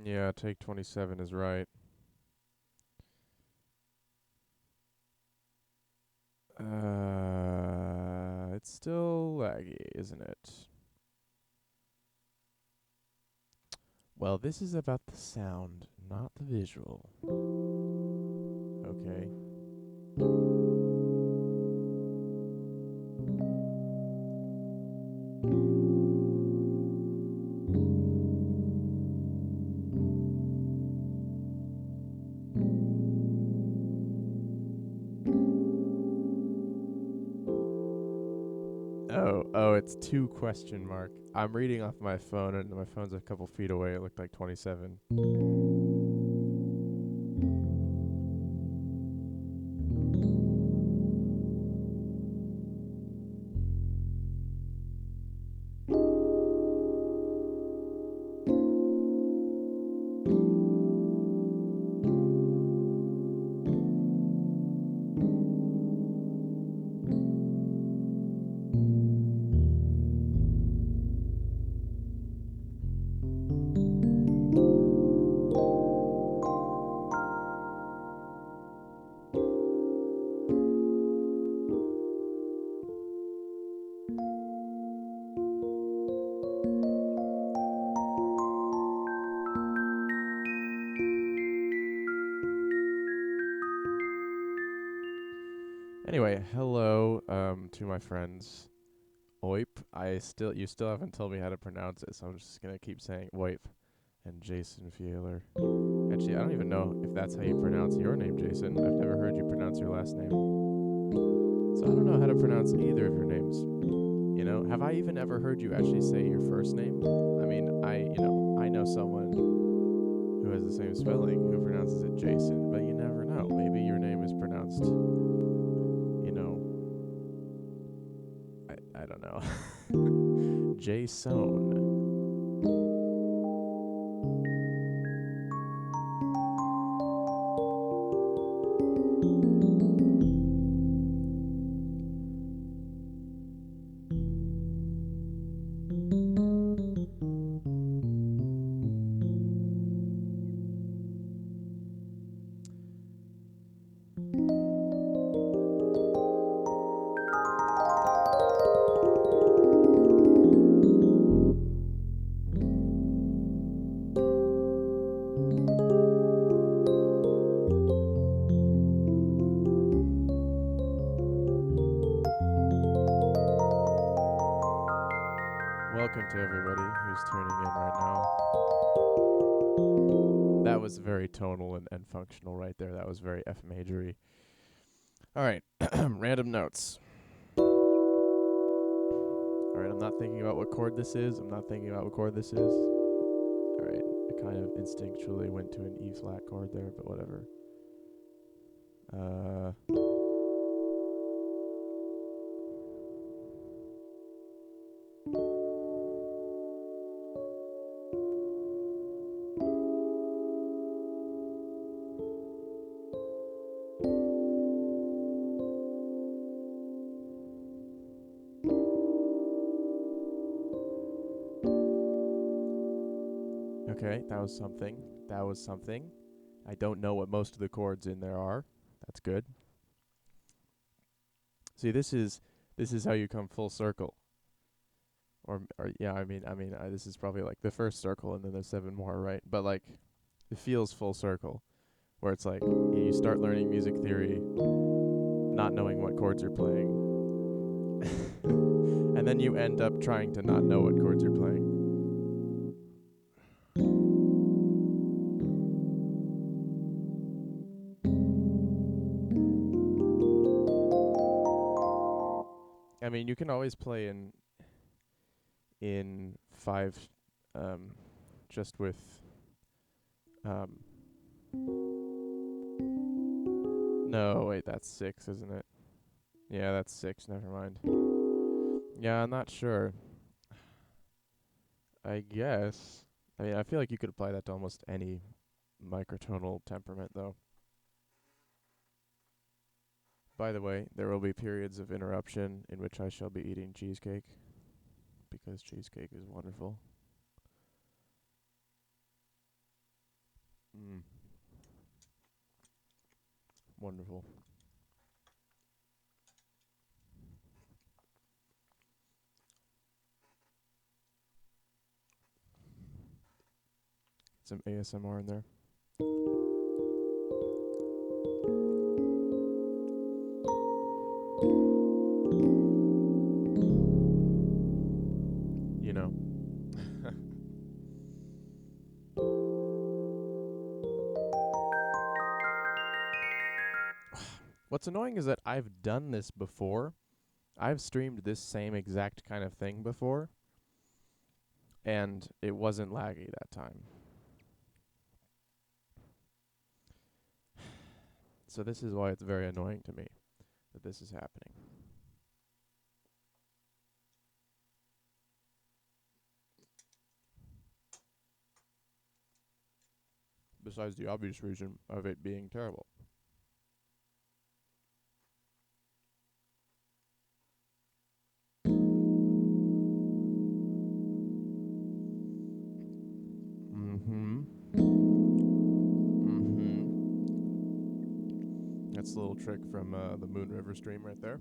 Yeah, take 27 is right. It's still laggy, isn't it? Well, this is about the sound, not the visual. Okay. Oh, it's two question mark. I'm reading off my phone, and my phone's a couple feet away. It looked like 27. Anyway, hello to my friends. Oip. You still haven't told me how to pronounce it, so I'm just gonna keep saying Oip. And Jason Fieler. Actually, I don't even know if that's how you pronounce your name, Jason. I've never heard you pronounce your last name. So I don't know how to pronounce either of your names. Have I even ever heard you actually say your first name? I mean, I know someone who has the same spelling who pronounces it Jason, but you never know. Maybe your name is pronounced, I don't know. Jason. Welcome to everybody who's tuning in right now. That was very tonal and functional right there. That was very F majory. All right, random notes. All right, I'm not thinking about what chord this is. I'm not thinking about what chord this is. All right, I kind of instinctually went to an E flat chord there, but whatever. Okay, that was something. That was something. I don't know what most of the chords in there are. That's good. See, this is how you come full circle. Or yeah, this is probably like the first circle, and then there's 7 more, right? But like, it feels full circle, where it's like you start learning music theory, not knowing what chords you're playing, and then you end up trying to not know what chords you're playing. I mean, you can always play in 5, um, just with um. No, wait, that's 6, isn't it? Yeah, that's 6. Never mind. Yeah, I'm not sure. I guess. I mean, I feel like you could apply that to almost any microtonal temperament, though. By the way, there will be periods of interruption in which I shall be eating cheesecake, because cheesecake is wonderful. Mm. Wonderful. Some ASMR in there. You know. What's annoying is that I've done this before. I've streamed this same exact kind of thing before, and it wasn't laggy that time. So this is why it's very annoying to me that this is happening. Besides the obvious reason of it being terrible. Mm-hmm. Mm-hmm. That's a little trick from the Moon River stream right there.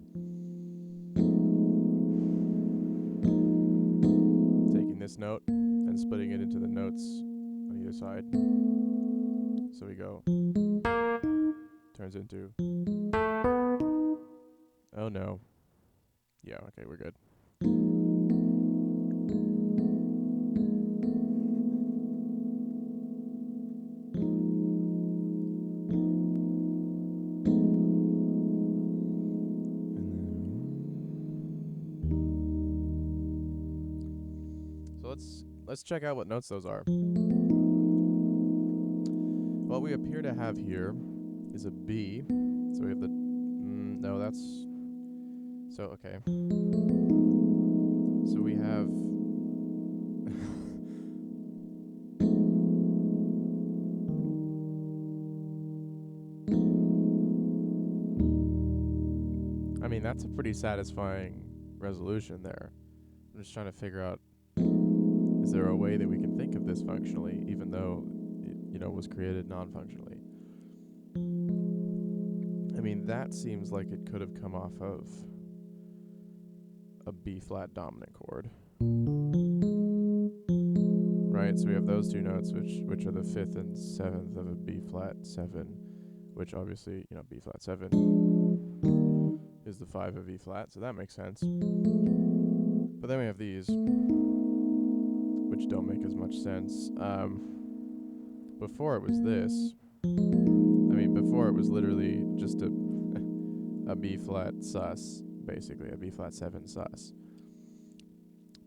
Taking this note and splitting it into the notes on either side. So we go. Turns into. Oh no. Yeah, okay, we're good. So let's check out what notes those are. What we appear to have here is a B. So we have the no, that's so okay. So we have I mean, that's a pretty satisfying resolution there. I'm just trying to figure out, is there a way that we can think of this functionally, even though it, was created non-functionally? I mean, that seems like it could have come off of a B-flat dominant chord. Right, so we have those two notes, which are the 5th and 7th of a B-flat 7, which obviously, B-flat 7 is the 5 of E-flat, so that makes sense. But then we have these, which don't make as much sense. Before it was this. Before it was literally just a B-flat sus, basically, a B-flat 7 sus.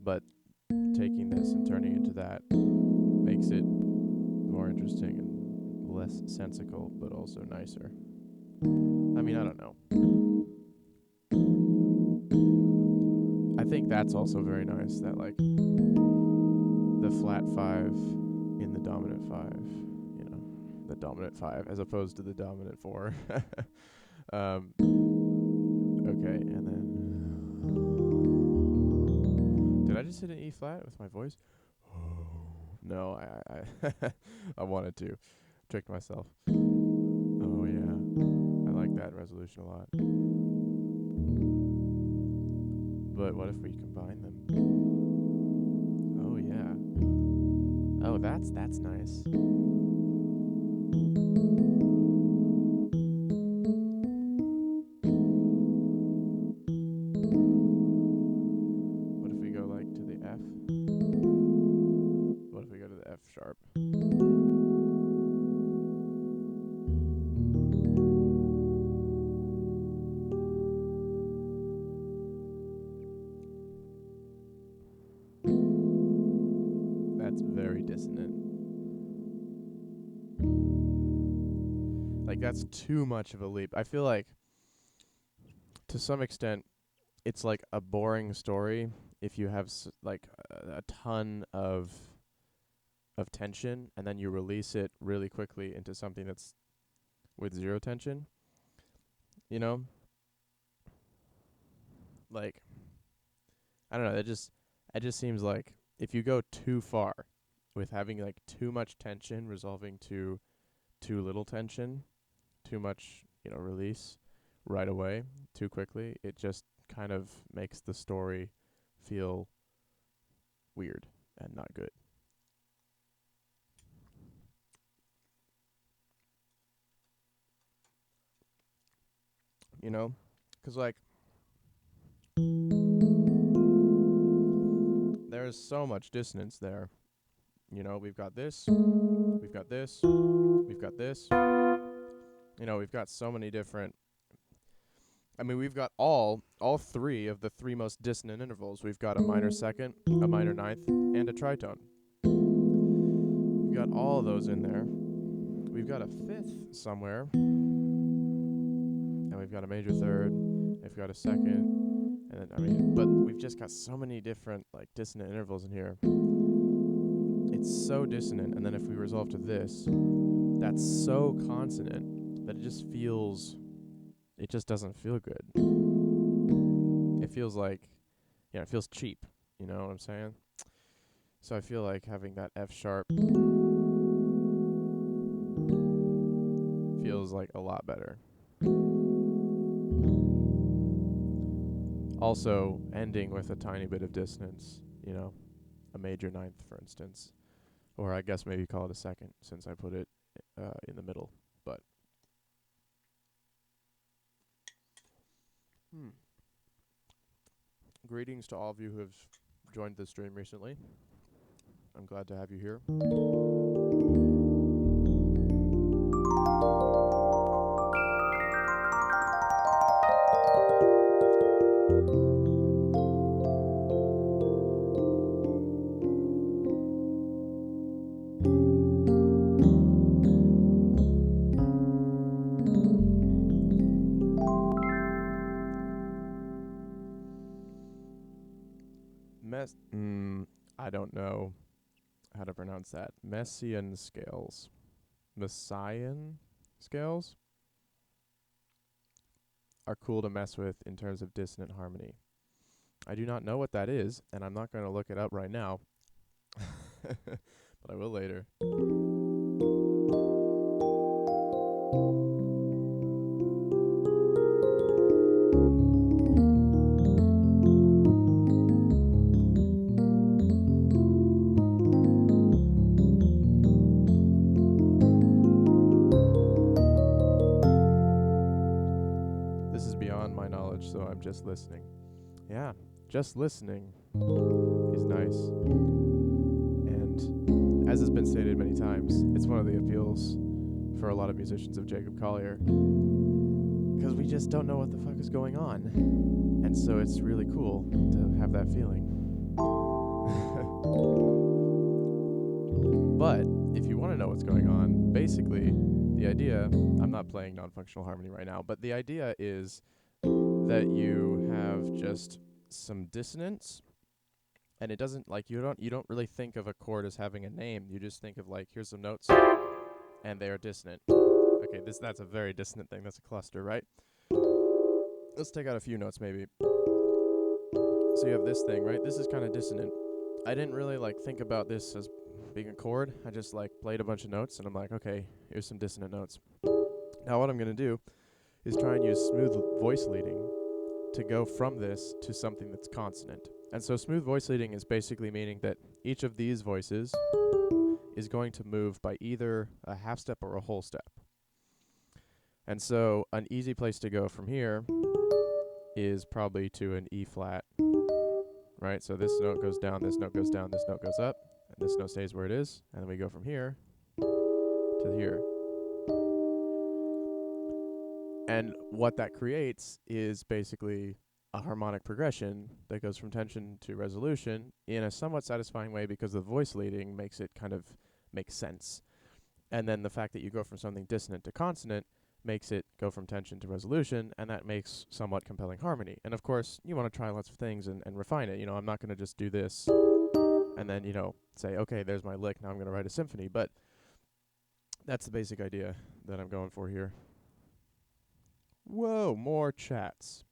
But taking this and turning into that makes it more interesting and less sensical, but also nicer. I mean, I don't know. I think that's also very nice, that like the flat 5 in the dominant 5, the dominant 5 as opposed to the dominant 4. Okay, and then did I just hit an E flat with my voice? No, I I wanted to. Tricked myself. Oh yeah. I like that resolution a lot. But what if we combine them? Oh yeah. Oh, that's nice. What if we go like to the F? What if we go to the F sharp? That's very dissonant. Like, that's too much of a leap. I feel like, to some extent, it's like a boring story if you have like a ton of tension and then you release it really quickly into something that's with zero tension. Like, I don't know, it just seems like if you go too far with having like too much tension resolving to too little tension, too much, release right away, too quickly. It just kind of makes the story feel weird and not good. You know? 'Cause like there is so much dissonance there. We've got this, we've got this, we've got this. We've got so many different. I mean, we've got all three of the three most dissonant intervals. We've got a minor second, a minor ninth, and a tritone. We've got all of those in there. We've got a fifth somewhere, and we've got a major third. We've got a second, and then but we've just got so many different like dissonant intervals in here. It's so dissonant, and then if we resolve to this, that's so consonant that it just doesn't feel good. It feels like, it feels cheap. You know what I'm saying? So I feel like having that F sharp feels like a lot better. Also, ending with a tiny bit of dissonance, a major ninth, for instance. Or I guess maybe call it a second, since I put it in the middle. But greetings to all of you who have joined the stream recently. I'm glad to have you here. I don't know how to pronounce that. Messiaen scales. Messiaen scales are cool to mess with in terms of dissonant harmony. I do not know what that is, and I'm not going to look it up right now. But I will later. This is beyond my knowledge, so I'm just listening. Yeah, just listening is nice. And as has been stated many times, it's one of the appeals for a lot of musicians of Jacob Collier, because we just don't know what the fuck is going on. And so it's really cool to have that feeling. But if you want to know what's going on, basically the idea, I'm not playing non-functional harmony right now, but the idea is that you have just some dissonance, and it doesn't, like, you don't really think of a chord as having a name. You just think of, like, here's some notes and they are dissonant. Okay, that's a very dissonant thing. That's a cluster, right? Let's take out a few notes maybe. So you have this thing, right? This is kind of dissonant. I didn't really think about this as being a chord. I just played a bunch of notes and I'm like, okay, here's some dissonant notes. Now what I'm going to do is try and use smooth voice leading to go from this to something that's consonant. And so smooth voice leading is basically meaning that each of these voices is going to move by either a half step or a whole step. And so an easy place to go from here is probably to an E flat, right? So this note goes down, this note goes down, this note goes up, and this note stays where it is, and then we go from here to here. And what that creates is basically a harmonic progression that goes from tension to resolution in a somewhat satisfying way, because the voice leading makes it kind of make sense. And then the fact that you go from something dissonant to consonant makes it go from tension to resolution, and that makes somewhat compelling harmony. And of course, you want to try lots of things and refine it. I'm not going to just do this and then, say, okay, there's my lick, now I'm going to write a symphony. But that's the basic idea that I'm going for here. Whoa, more chats.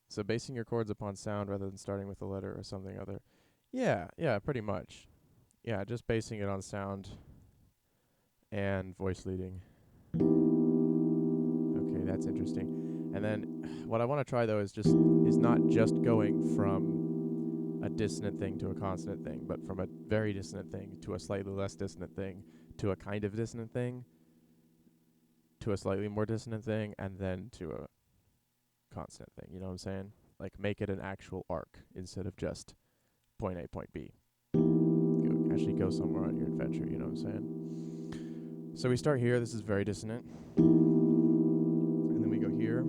So basing your chords upon sound rather than starting with a letter or something other. Yeah, pretty much. yeah, just basing it on sound and voice leading. Okay, that's interesting. And then what I want to try though is not just going from a dissonant thing to a consonant thing, but from a very dissonant thing to a slightly less dissonant thing to a kind of dissonant thing to a slightly more dissonant thing and then to a consonant thing. You know what I'm saying? Like make it an actual arc instead of just point A, point B. Actually go somewhere on your adventure, you know what I'm saying? So we start here, this is very dissonant. And then we go here.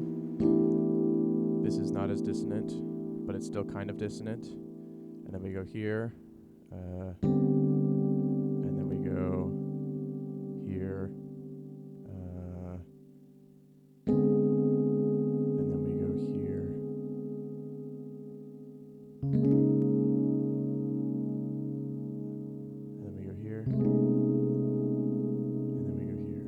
This is not as dissonant, but it's still kind of dissonant. And then we go here. And then we go here. And then we go here. And then we go here. And then we go here.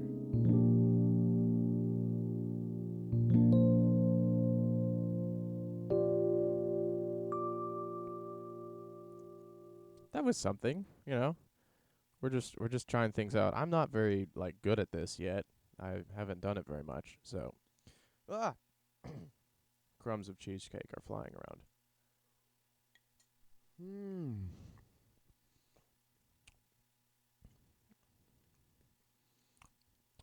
That was something, you know. We're just trying things out. I'm not very like good at this yet. I haven't done it very much, so crumbs of cheesecake are flying around.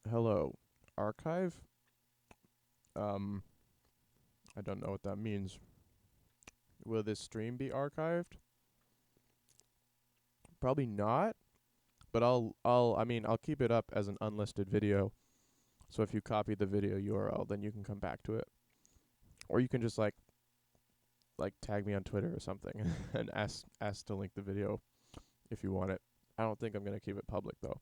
Hello, archive. I don't know what that means. Will this stream be archived? Probably not, but I'll keep it up as an unlisted video. So if you copy the video URL, then you can come back to it. Or you can just like tag me on Twitter or something and ask to link the video if you want it. I don't think I'm going to keep it public though.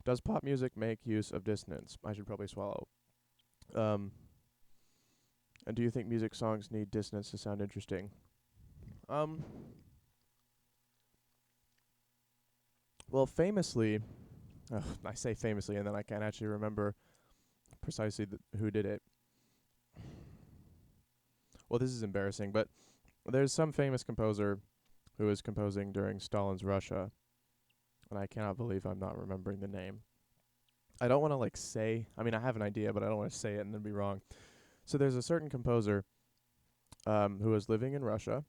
Does pop music make use of dissonance? I should probably swallow. And do you think music songs need dissonance to sound interesting? Well, famously, I say famously, and then I can't actually remember precisely who did it. Well, this is embarrassing, but there's some famous composer who was composing during Stalin's Russia, and I cannot believe I'm not remembering the name. I don't want to say, I mean, I have an idea, but I don't want to say it and then be wrong. So there's a certain composer who was living in Russia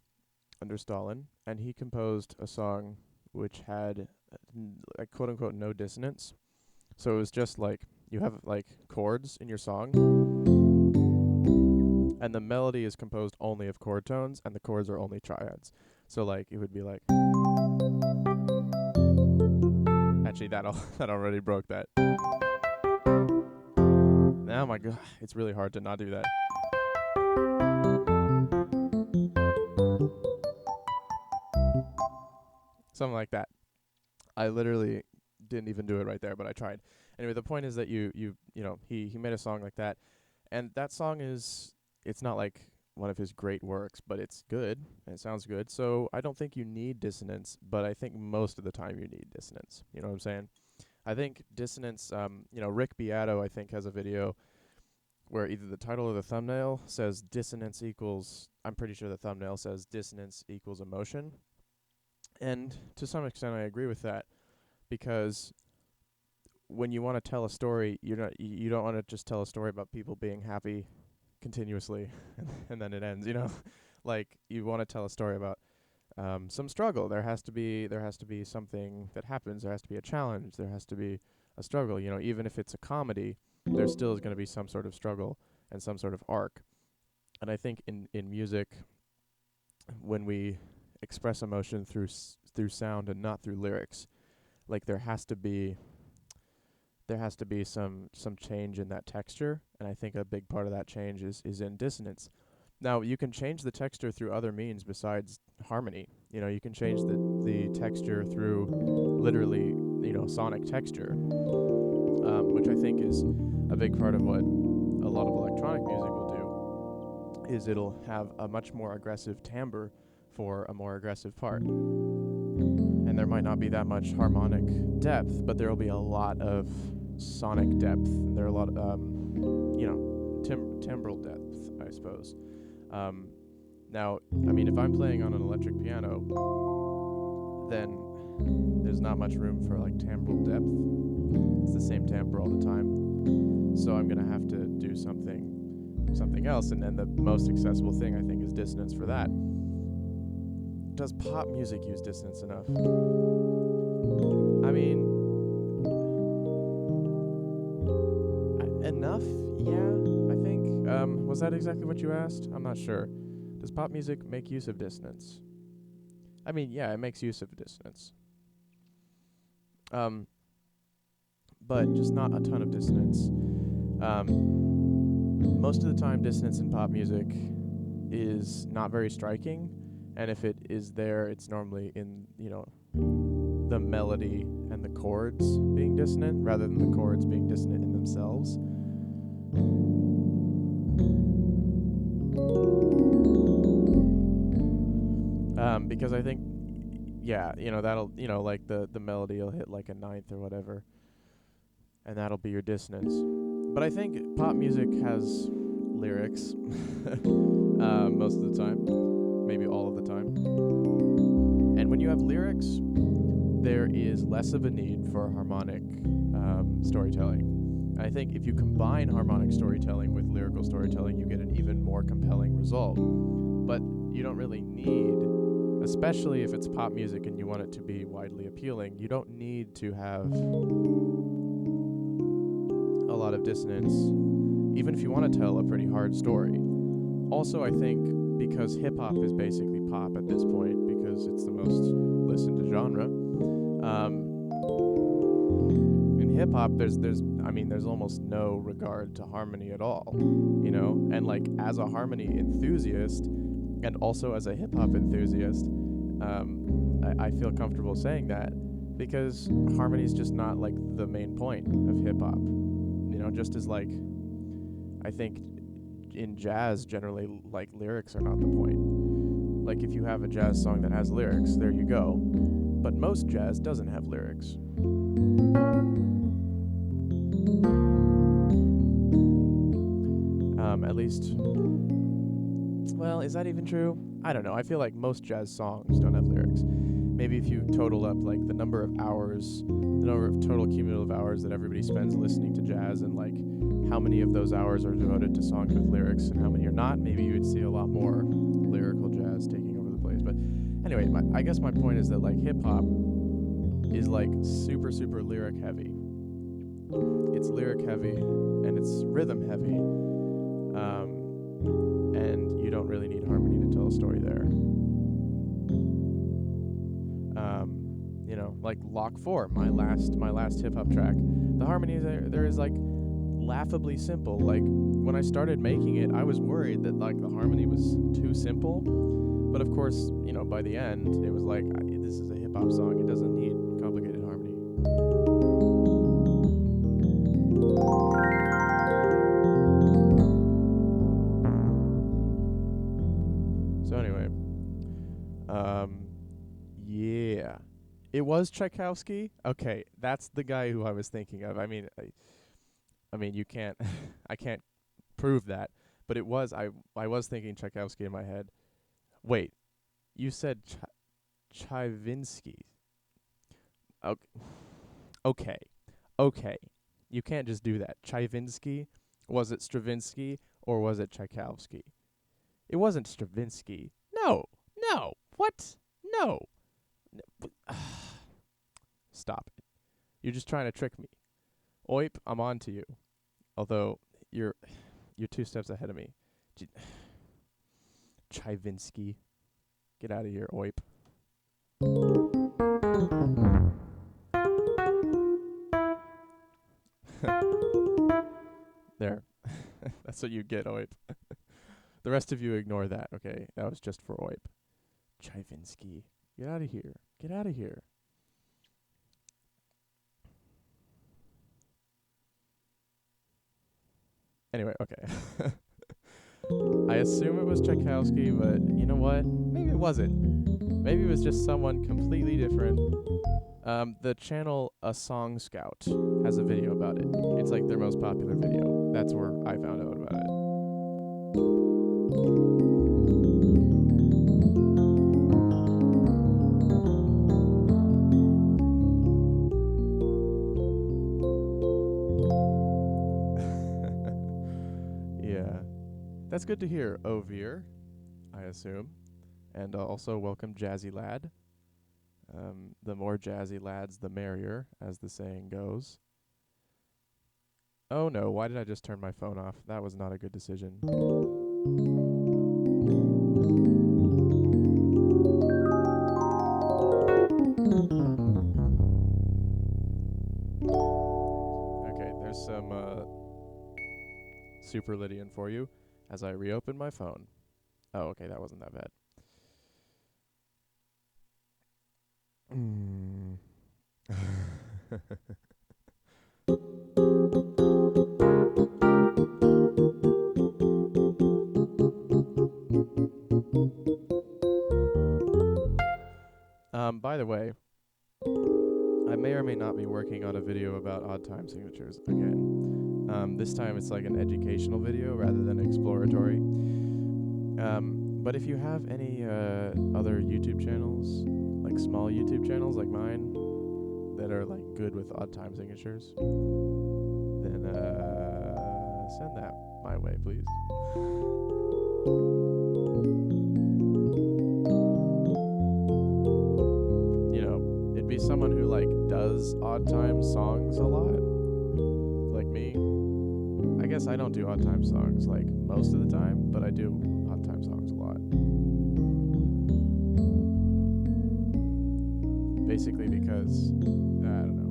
under Stalin, and he composed a song which had quote unquote no dissonance. So it was just like you have like chords in your song, and the melody is composed only of chord tones, and the chords are only triads. So like it would be like. Actually, that already broke that. Oh my god, it's really hard to not do that. Something like that. I literally didn't even do it right there, but I tried. Anyway, the point is that you know, he made a song like that, and that song it's not like one of his great works, but it's good and it sounds good. So I don't think you need dissonance, but I think most of the time you need dissonance. You know what I'm saying? I think dissonance, you know, Rick Beato, I think, has a video where either the title or the thumbnail says dissonance equals, I'm pretty sure the thumbnail says dissonance equals emotion. And to some extent I agree with that, because when you want to tell a story, you don't want to just tell a story about people being happy continuously and then it ends, you know? Like you want to tell a story about some struggle. There has to be something that happens. There has to be a challenge. There has to be a struggle. You know, even if it's a comedy, there still is going to be some sort of struggle and some sort of arc. And I think in music, when we express emotion through sound and not through lyrics, like there has to be some change in that texture, and I think a big part of that change is in dissonance. Now, you can change the texture through other means besides harmony. You know, you can change the texture through literally, you know, sonic texture, which I think is a big part of what a lot of electronic music will do, is it'll have a much more aggressive timbre for a more aggressive part. And there might not be that much harmonic depth, but there will be a lot of sonic depth. There are a lot of, you know, timbral depth, I suppose. Now, I mean, if I'm playing on an electric piano, then there's not much room for like timbral depth. It's the same timbre all the time. So I'm gonna have to do something else, and then the most accessible thing I think is dissonance for that. Does pop music use dissonance enough? I mean, enough, yeah, I think. Was that exactly what you asked? I'm not sure. Does pop music make use of dissonance? I mean, yeah, it makes use of dissonance. But just not a ton of dissonance. Most of the time, dissonance in pop music is not very striking, and if it is there, it's normally in, the melody and the chords being dissonant, rather than the chords being dissonant in themselves. Because I think, that'll, like the melody will hit like a ninth or whatever, and that'll be your dissonance. But I think pop music has lyrics most of the time, maybe all of the time. And when you have lyrics, there is less of a need for harmonic storytelling. I think if you combine harmonic storytelling with lyrical storytelling, you get an even more compelling result. But you don't really need, especially if it's pop music and you want it to be widely appealing, you don't need to have a lot of dissonance, even if you want to tell a pretty hard story. Also, I think because hip-hop is basically pop at this point, because it's the most listened to genre, in hip-hop there's almost no regard to harmony at all, and like as a harmony enthusiast and also as a hip-hop enthusiast, I feel comfortable saying that, because harmony is just not like the main point of hip-hop. Just as like I think in jazz generally, like, lyrics are not the point. Like if you have a jazz song that has lyrics, there you go. But most jazz doesn't have lyrics. At least, well, is that even true? I don't know. I feel like most jazz songs don't have lyrics. Maybe if you total up like the number of total cumulative hours that everybody spends listening to jazz, and like how many of those hours are devoted to songs with lyrics and how many are not, maybe you would see a lot more lyrical jazz taking over the place. But anyway, I guess my point is that like hip hop is like super, super lyric heavy. It's lyric heavy and it's rhythm heavy. And you don't really need harmony to tell a story there. Like Lock 4, my last hip hop track. The harmony there is like laughably simple. Like when I started making it, I was worried that like the harmony was too simple. But of course, by the end, it was like, this is a hip hop song. It doesn't need complicated harmony. So anyway, yeah. It was Tchaikovsky? Okay, that's the guy who I was thinking of. I mean, you can't, I can't prove that, but it was, I was thinking Tchaikovsky in my head. Wait, you said Chaivinsky. Okay. You can't just do that. Chaivinsky? Was it Stravinsky or was it Tchaikovsky? It wasn't Stravinsky. No. What? No. Stop it. You're just trying to trick me. Oip, I'm on to you. Although you're 2 steps ahead of me. Chaivinsky. Get out of here, Oip. There. That's what you get, Oip. The rest of you ignore that, okay? That was just for Oip. Chaivinsky. Get out of here. Get out of here. Anyway, okay. I assume it was Tchaikovsky, but you know what? Maybe it wasn't. Maybe it was just someone completely different. The channel A Song Scout has a video about it. It's like their most popular video. That's where I found out about it. That's good to hear, Ovir, I assume. And also welcome Jazzy Lad. The more jazzy lads, the merrier, as the saying goes. Oh no, why did I just turn my phone off? That was not a good decision. Okay, there's some Super Lydian for you as I reopen my phone. Oh, okay, that wasn't that bad. By the way, I may or may not be working on a video about odd time signatures again. This time it's like an educational video rather than exploratory. But if you have any other YouTube channels, like small YouTube channels like mine, that are like good with odd time signatures, then send that my way, please. You know, it'd be someone who like does odd time songs a lot, like me. I guess I don't do odd time songs like most of the time, but I do odd time songs a lot. Basically because, I don't know.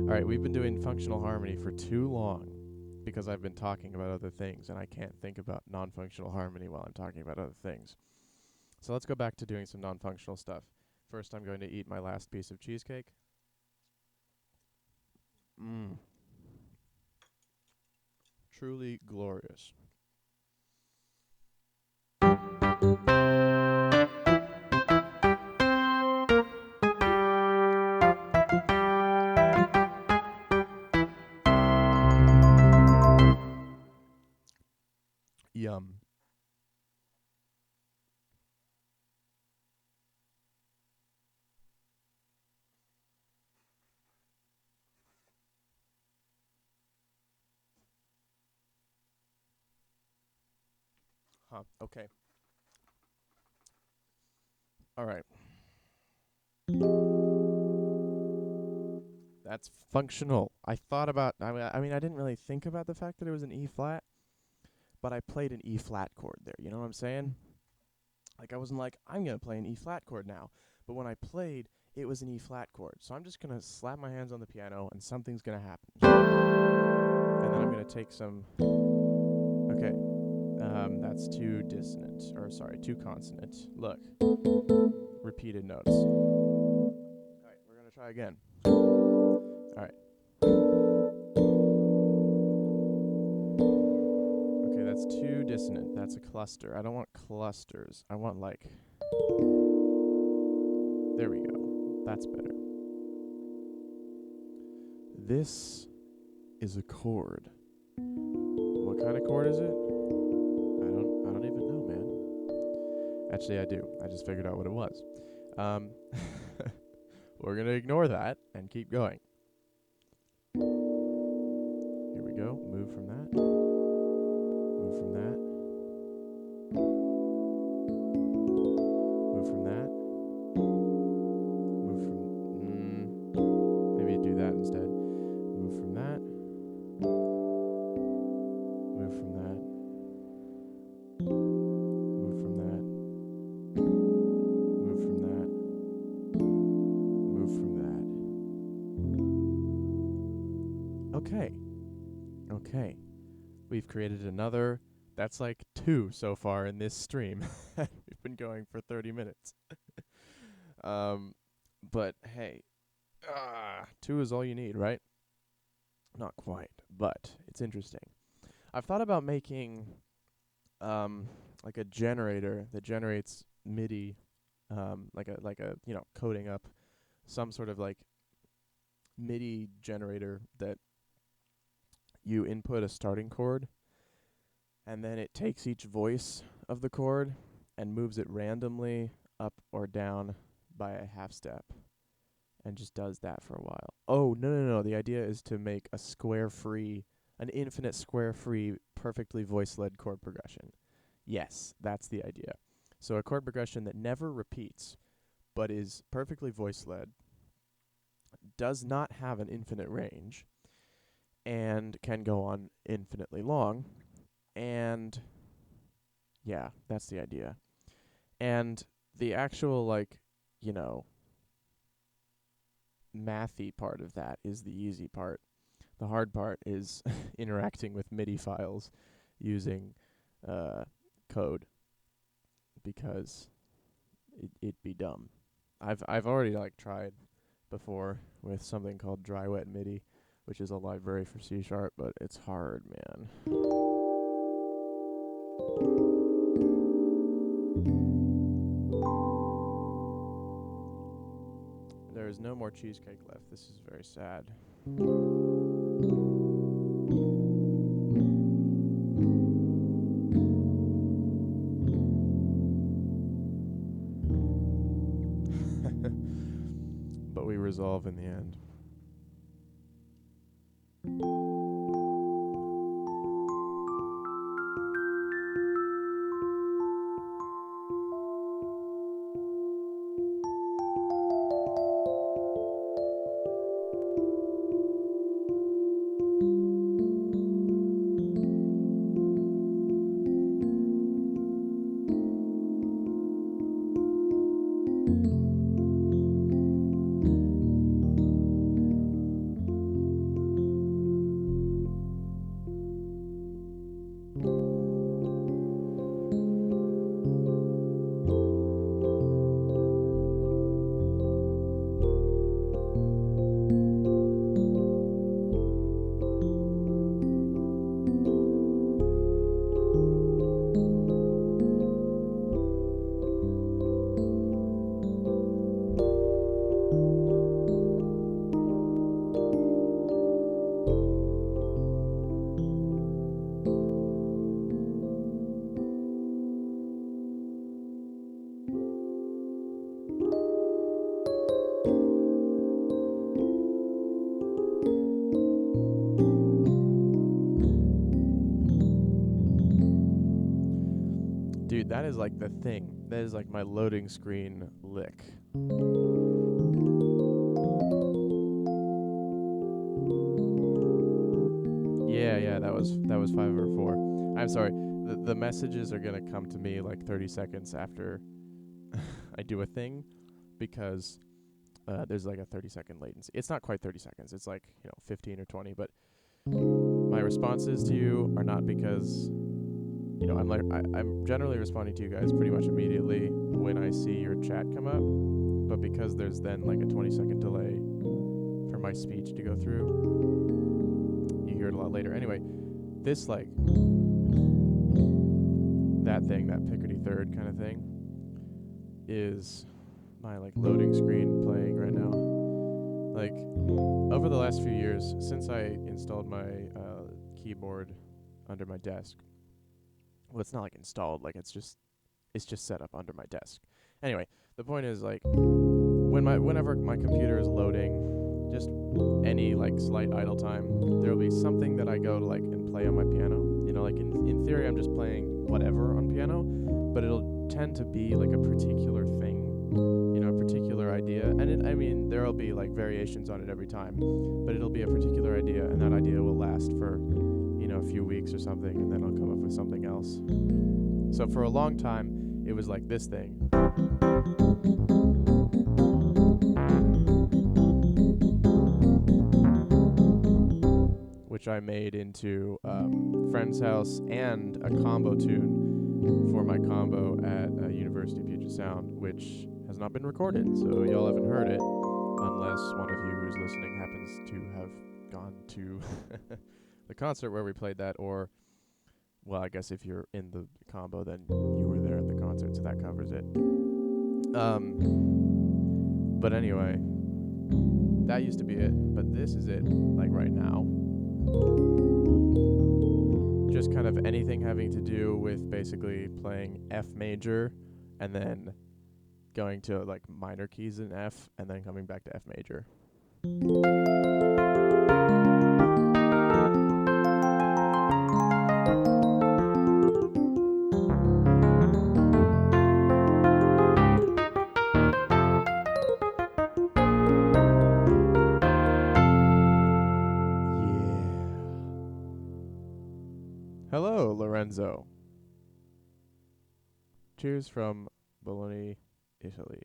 Alright, we've been doing functional harmony for too long because I've been talking about other things and I can't think about non-functional harmony while I'm talking about other things. So let's go back to doing some non-functional stuff. First, I'm going to eat my last piece of cheesecake. Truly glorious. Yum. Huh, okay. Alright. That's functional. I thought about, I mean, I didn't really think about the fact that it was an E flat, but I played an E flat chord there. You know what I'm saying? Like, I wasn't like, I'm going to play an E flat chord now. But when I played, it was an E flat chord. So I'm just going to slap my hands on the piano and something's going to happen. And then I'm going to take some. Okay. That's two dissonant. Or, sorry, two consonant. Look. Repeated notes. Alright, we're going to try again. Alright. Okay, that's two dissonant. That's a cluster. I don't want clusters. I want like. There we go. That's better. This is a chord. What kind of chord is it? I don't even know, man. Actually, I do. I just figured out what it was. We're gonna ignore that and keep going. Here we go. Move from that. Move from that. Move from that. Move from. Maybe do that instead. Move from that. Move from that. Move from that. Move from that. Move from that. Okay. Okay. We've created another. That's like 2 so far in this stream. We've been going for 30 minutes. But hey, 2 is all you need, right? Not quite, but it's interesting. I've thought about making like a generator that generates MIDI, like a coding up some sort of like MIDI generator that you input a starting chord, and then it takes each voice of the chord and moves it randomly up or down by a half step. and just does that for a while. Oh, no. The idea is to make an infinite square-free, perfectly voice-led chord progression. Yes, that's the idea. So a chord progression that never repeats, but is perfectly voice-led, does not have an infinite range, and can go on infinitely long. And yeah, that's the idea. And the actual, you know, mathy part of that is the easy part. The hard part is interacting with MIDI files using code, because it'd be dumb. I've already tried before with something called Dry Wet MIDI, which is a library for C#, but it's hard, man. There is no more cheesecake left. This is very sad. But we resolve in the end. Dude, that is the thing. That is my loading screen lick. Yeah, that was 5 or 4. I'm sorry. The messages are gonna come to me 30 seconds after I do a thing, because there's a 30-second latency. It's not quite 30 seconds. It's 15 or 20, but my responses to you are not because I'm generally responding to you guys pretty much immediately when I see your chat come up, but because there's then a 20-second delay for my speech to go through, you hear it a lot later. Anyway, this that thing, that pickety third kind of thing, is my loading screen playing right now. Over the last few years, since I installed my keyboard under my desk. Well, it's not installed, it's just set up under my desk. Anyway, the point is whenever my computer is loading, just any slight idle time, there'll be something that I go to and play on my piano. In theory I'm just playing whatever on piano, but it'll tend to be a particular thing, a particular idea. And there'll be variations on it every time, but it'll be a particular idea, and that idea will last for a few weeks or something, and then I'll come up with something else. So for a long time, it was this thing. Which I made into Friend's House and a combo tune for my combo at University of Puget Sound, which has not been recorded, so y'all haven't heard it, unless one of you who's listening happens to have gone to the concert where we played that, or, well, I guess if you're in the combo, then you were there at the concert, so that covers it. But anyway, that used to be it, but this is it, right now. Just kind of anything having to do with basically playing F major, and then going to like minor keys in F and then coming back to F major. Hello, Lorenzo. Cheers from Bologna, Italy.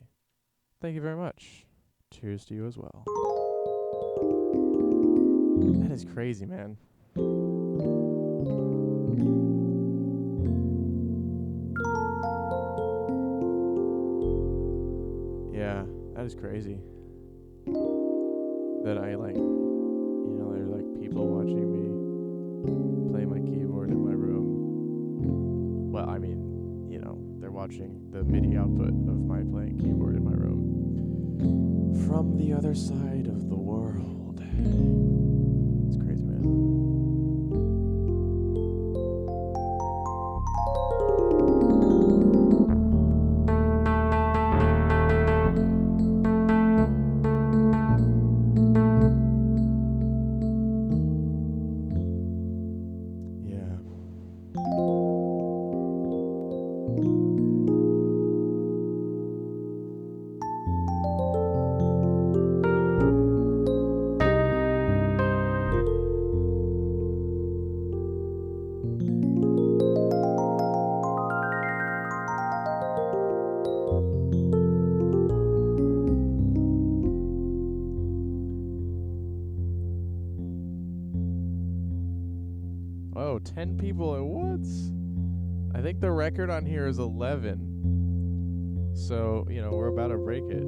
Thank you very much. Cheers to you as well. That is crazy, man. Yeah, that is crazy. That I like, there are like people watching me play my keyboard in my room. Well, I mean, they're watching the MIDI output of my playing keyboard in my room from the other side of the world. It's crazy, man. Oh, 10 people at once. I think the record on here is 11. So, we're about to break it.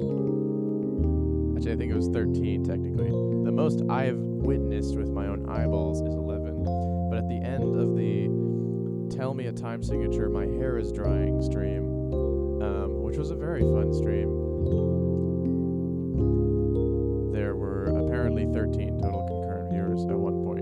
Actually, I think it was 13, technically. The most I've witnessed with my own eyeballs is 11. But at the end of the Tell Me a Time Signature, My Hair is Drying stream, which was a very fun stream, there were apparently 13 total concurrent viewers at one point.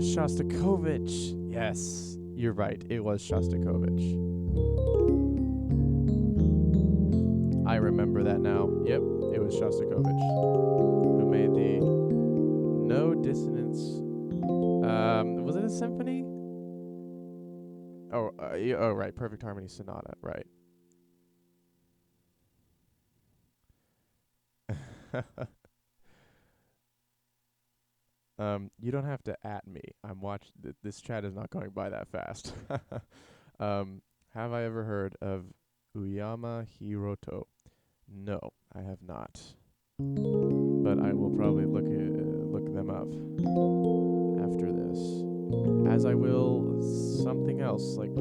Shostakovich. Yes, you're right. It was Shostakovich. I remember that now. Yep, it was Shostakovich who made the No Dissonance. Was it a symphony? Oh, right. Perfect Harmony Sonata. Right. You don't have to at me. I'm watching. This chat is not going by that fast. Have I ever heard of Uyama Hiroto? No, I have not. But I will probably look them up after this, as I will something else like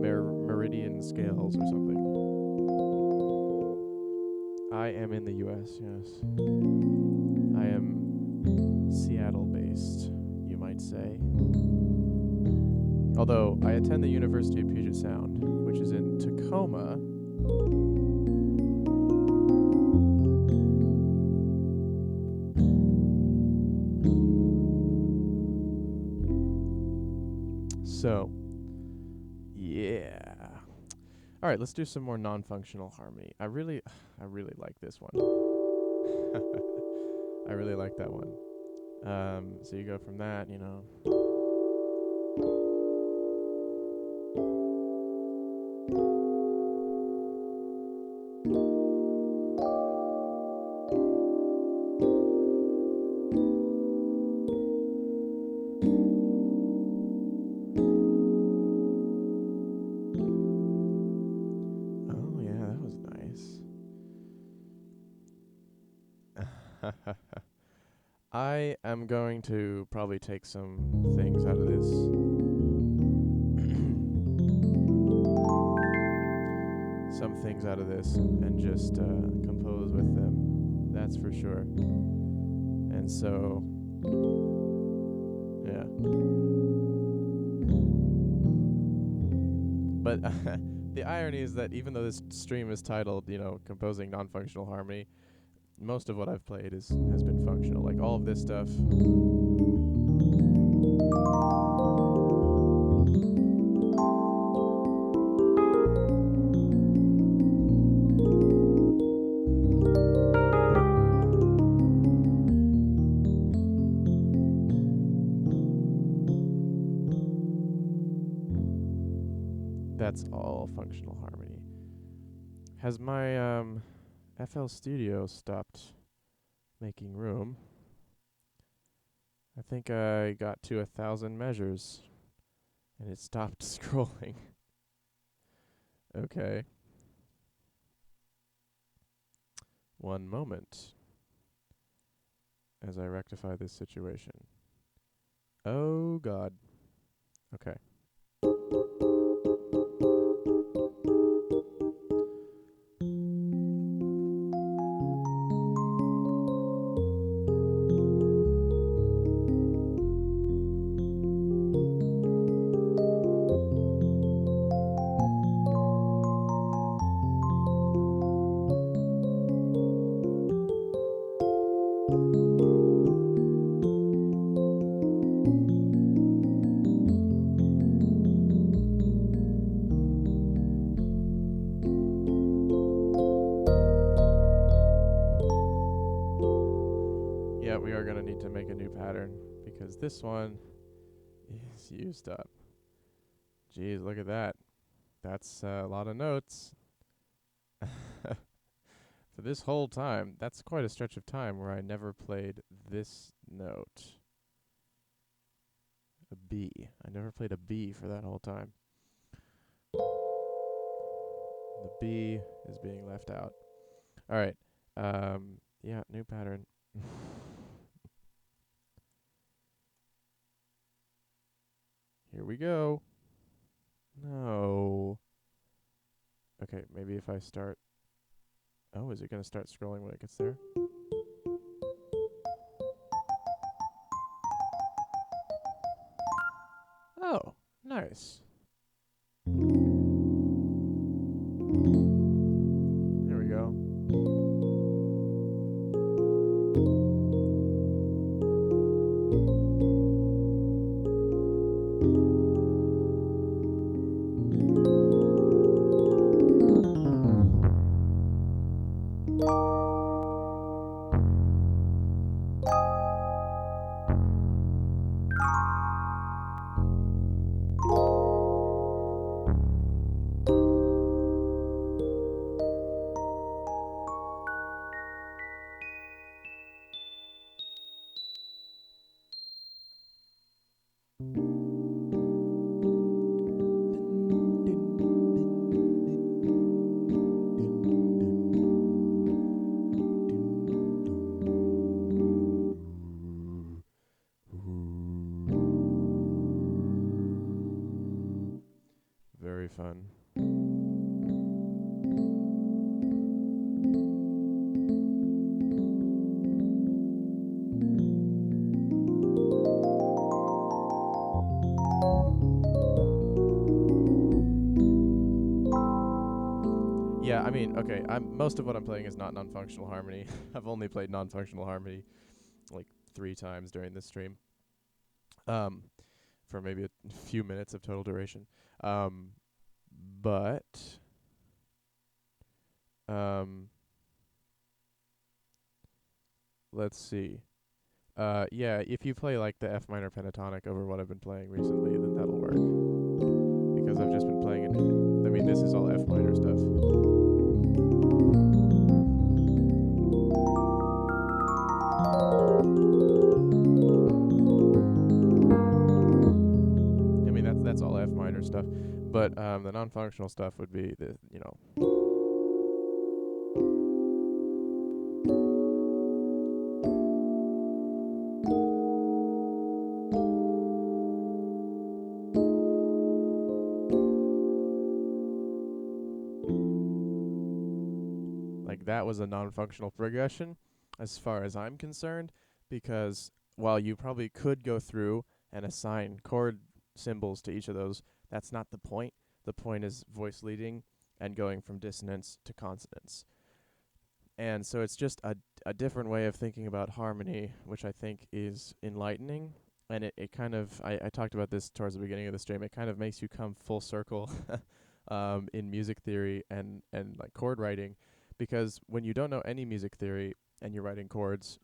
meridian scales or something. I am in the U.S. Yes, I am Seattle-based, you might say. Although I attend the University of Puget Sound, which is in Tacoma. So, yeah. All right, let's do some more non-functional harmony. I really like this one. I really like that one. So you go from that, Oh yeah, that was nice. I am going to probably take some things out of this. Some things out of this and just compose with them. That's for sure. And so, yeah. But the irony is that even though this stream is titled, composing non-functional harmony, most of what I've played has been functional. Like all of this stuff. That's all functional harmony. Has my FL Studio stopped making room? I think I got to 1,000 measures and it stopped scrolling. Okay. One moment as I rectify this situation. Oh God. Okay. Yeah, we are going to need to make a new pattern because this one is used up. Jeez, look at that. That's a lot of notes. For this whole time, that's quite a stretch of time where I never played this note. A B. I never played a B for that whole time. The B is being left out. All right. Yeah, new pattern. Here we go. No. Okay, maybe if I start... Oh, is it going to start scrolling when it gets there? Oh, nice. There we go. Very fun. Yeah, I mean, okay, most of what I'm playing is not non-functional harmony. I've only played non-functional harmony like 3 times during this stream. For maybe a few minutes of total duration. But let's see. Yeah, if you play like the F minor pentatonic over what I've been playing recently, then that'll work. Because I've just been playing it. I mean, this is all F minor stuff. I mean, that's all F minor stuff. But the non-functional stuff would be the, like that was a non-functional progression as far as I'm concerned, because while you probably could go through and assign chord symbols to each of those, that's not the point. The point is voice leading and going from dissonance to consonance. And so it's just a different way of thinking about harmony, which I think is enlightening. And it kind of, I talked about this towards the beginning of the stream, it kind of makes you come full circle in music theory and like chord writing. Because when you don't know any music theory and you're writing chords,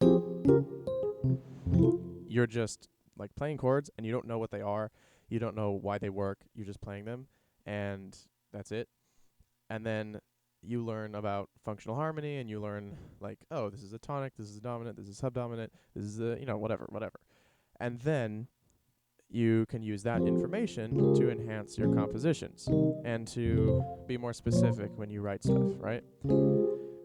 you're just like playing chords and you don't know what they are. You don't know why they work. You're just playing them and that's it. And then you learn about functional harmony and you learn like, oh, this is a tonic, this is a dominant, this is subdominant, this is a, whatever. And then you can use that information to enhance your compositions and to be more specific when you write stuff, right?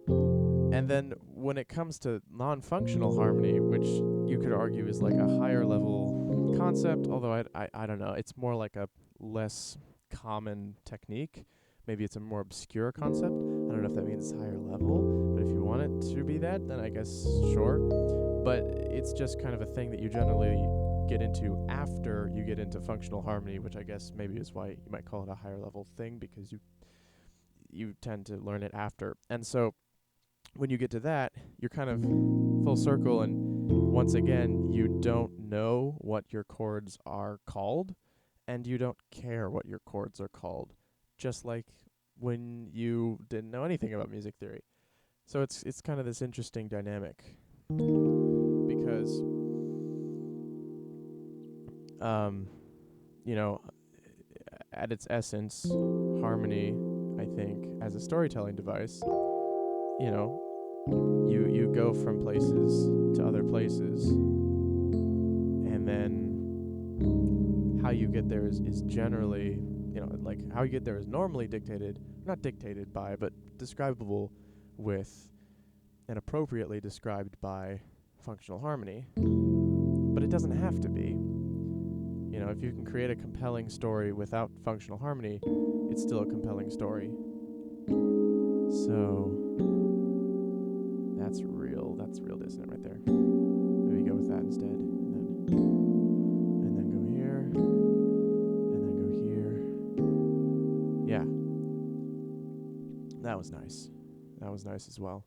And then when it comes to non-functional harmony, which you could argue is like a higher level concept, although I don't know, it's more like a less common technique. Maybe it's a more obscure concept. I don't know if that means higher level, but if you want it to be that, then I guess sure. But it's just kind of a thing that you generally get into after you get into functional harmony, which I guess maybe is why you might call it a higher level thing, because you tend to learn it after. And so when you get to that, you're kind of full circle, and once again, you don't know what your chords are called, and you don't care what your chords are called, just like when you didn't know anything about music theory. So it's kind of this interesting dynamic, because at its essence, harmony, I think, as a storytelling device, you go from places to other places, and then how you get there is generally, like how you get there is normally not dictated by, but describable with and appropriately described by functional harmony. But it doesn't have to be. If you can create a compelling story without functional harmony, it's still a compelling story. So that's real dissonant right there. Maybe go with that instead. And then go here. And then go here. Yeah. That was nice. That was nice as well.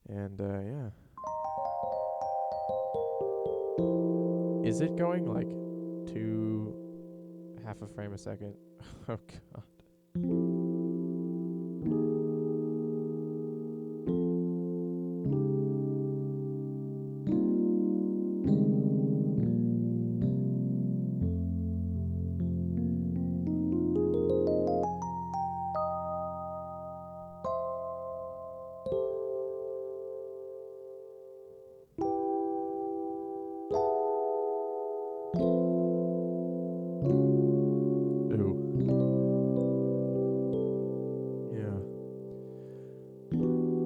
And yeah. Is it going like to half a frame a second? Oh god.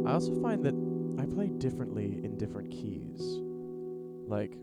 I also find that I play differently in different keys. Like,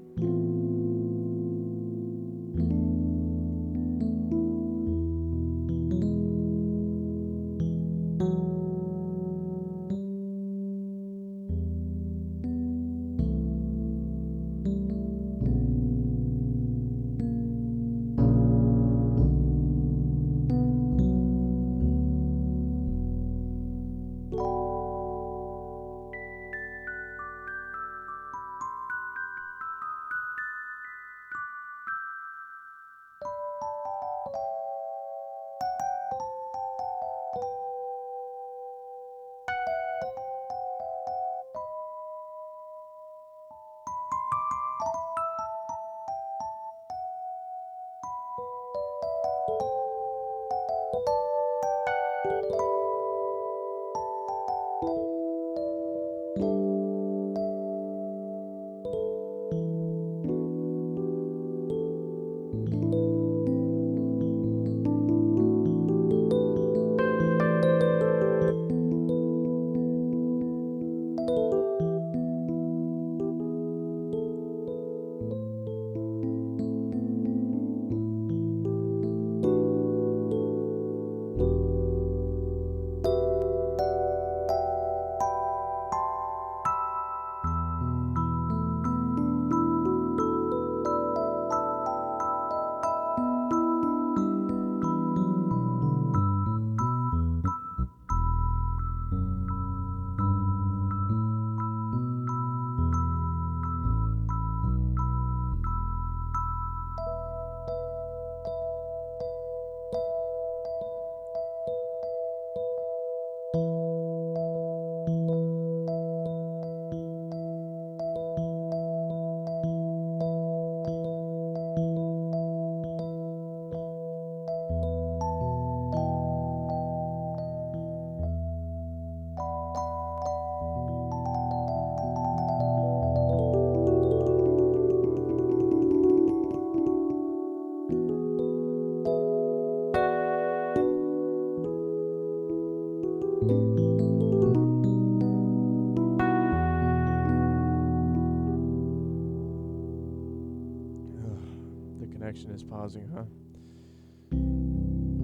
pausing, huh?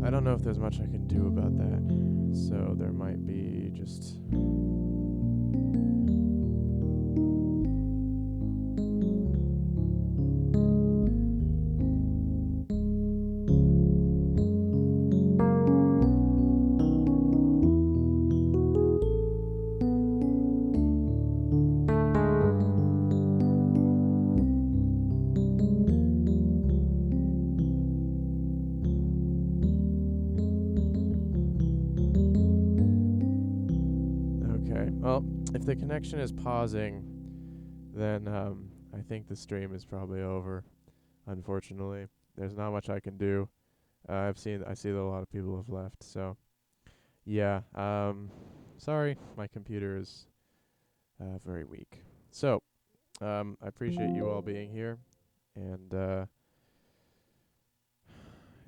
I don't know if there's much I can do about that. So there might be just... Okay, well, if the connection is pausing, then I think the stream is probably over. Unfortunately, there's not much I can do. I see that a lot of people have left, so yeah. Sorry, my computer is very weak. So, I appreciate you all being here, and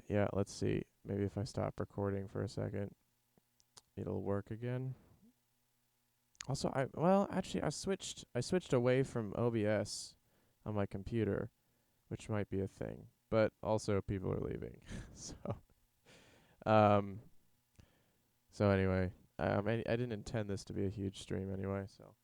yeah, let's see. Maybe if I stop recording for a second, it'll work again. Also, actually, I switched away from OBS on my computer, which might be a thing. But also, people are leaving, so um, so anyway, I didn't intend this to be a huge stream anyway, so